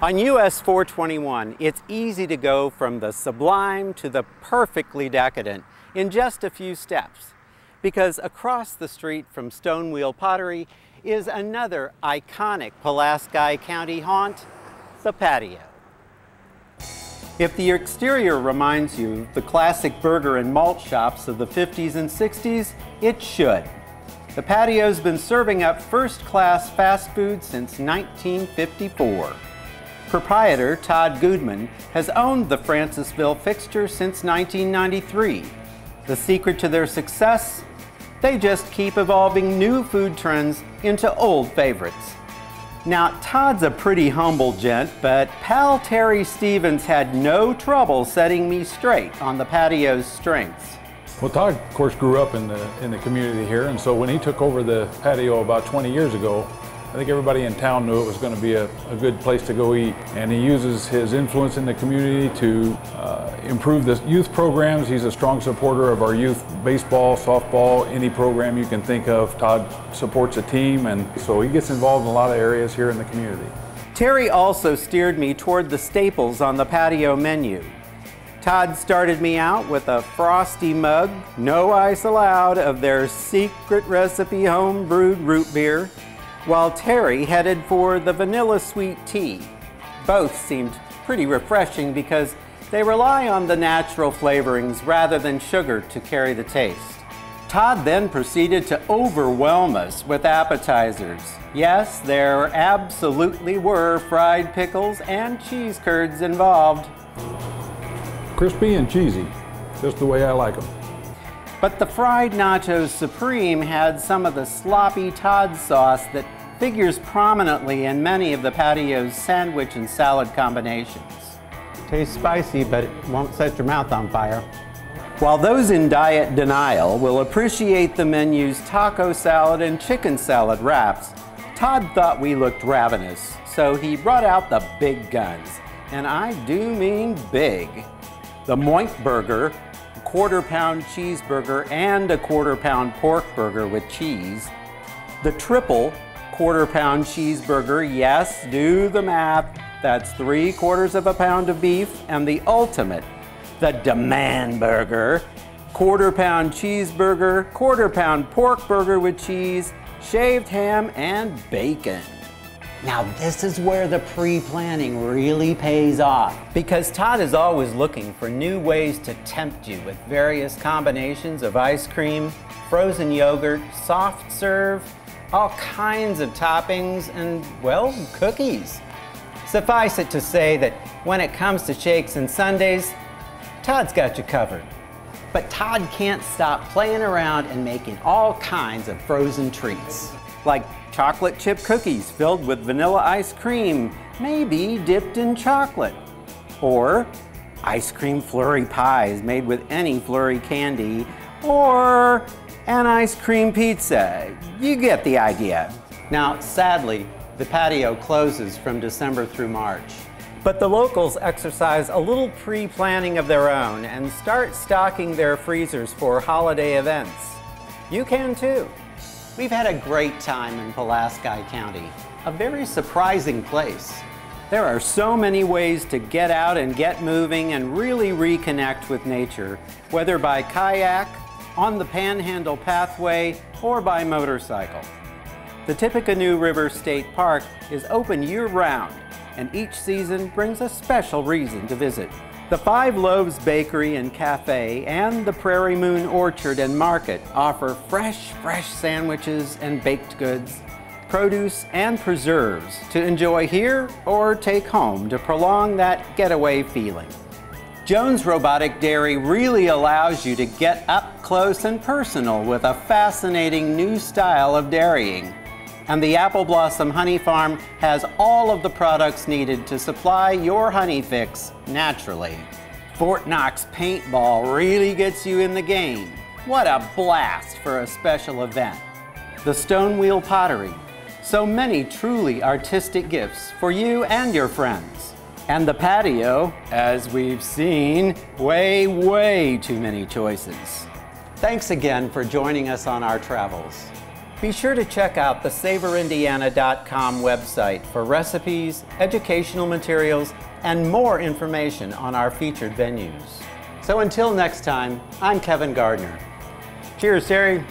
On US 421, it's easy to go from the sublime to the perfectly decadent in just a few steps, because across the street from Stonewheel Pottery is another iconic Pulaski County haunt, the Patio. If the exterior reminds you of the classic burger and malt shops of the 50s and 60s, it should. The Patio's been serving up first-class fast food since 1954. Proprietor Todd Gudeman has owned the Francesville fixture since 1993. The secret to their success? They just keep evolving new food trends into old favorites. Now, Todd's a pretty humble gent, but pal Terry Stevens had no trouble setting me straight on the Patio's strengths. Well, Todd, of course, grew up in the community here, and so when he took over the Patio about 20 years ago, I think everybody in town knew it was going to be a good place to go eat, and he uses his influence in the community to improve the youth programs. He's a strong supporter of our youth baseball, softball, any program you can think of. Todd supports a team, and so he gets involved in a lot of areas here in the community. Terry also steered me toward the staples on the Patio menu. Todd started me out with a frosty mug, no ice allowed, of their secret recipe home-brewed root beer, while Terry headed for the vanilla sweet tea. Both seemed pretty refreshing because they rely on the natural flavorings rather than sugar to carry the taste. Todd then proceeded to overwhelm us with appetizers. Yes, there absolutely were fried pickles and cheese curds involved. Crispy and cheesy, just the way I like them. But the fried nachos supreme had some of the sloppy Todd sauce that figures prominently in many of the Patio's sandwich and salad combinations. Tastes spicy, but it won't set your mouth on fire. While those in diet denial will appreciate the menu's taco salad and chicken salad wraps, Todd thought we looked ravenous, so he brought out the big guns, and I do mean big. The Moink Burger, a quarter-pound cheeseburger and a quarter-pound pork burger with cheese. The triple quarter-pound cheeseburger, yes, do the math, that's 3/4 of a pound of beef. And the ultimate, the Demand Burger, quarter-pound cheeseburger, quarter-pound pork burger with cheese, shaved ham, and bacon. Now this is where the pre-planning really pays off, because Todd is always looking for new ways to tempt you with various combinations of ice cream, frozen yogurt, soft serve, all kinds of toppings, and, well, cookies. Suffice it to say that when it comes to shakes and sundaes, Todd's got you covered. But Todd can't stop playing around and making all kinds of frozen treats, like chocolate chip cookies filled with vanilla ice cream, maybe dipped in chocolate. Or ice cream flurry pies made with any flurry candy. Or an ice cream pizza. You get the idea. Now, sadly, the Patio closes from December through March. But the locals exercise a little pre-planning of their own and start stocking their freezers for holiday events. You can too. We've had a great time in Pulaski County, a very surprising place. There are so many ways to get out and get moving and really reconnect with nature, whether by kayak, on the Panhandle Pathway, or by motorcycle. The Tippecanoe River State Park is open year-round, and each season brings a special reason to visit. The Five Loaves Bakery and Cafe and the Prairie Moon Orchard and Market offer fresh sandwiches and baked goods, produce and preserves to enjoy here or take home to prolong that getaway feeling. Jones Robotic Dairy really allows you to get up close and personal with a fascinating new style of dairying. And the Apple Blossom Honey Farm has all of the products needed to supply your honey fix naturally. Fort Knox Paintball really gets you in the game. What a blast for a special event. The Stonewheel Pottery, so many truly artistic gifts for you and your friends. And the Patio, as we've seen, way too many choices. Thanks again for joining us on our travels. Be sure to check out the SAVORindiana.com website for recipes, educational materials, and more information on our featured venues. So until next time, I'm Kevin Gardner. Cheers, Terry.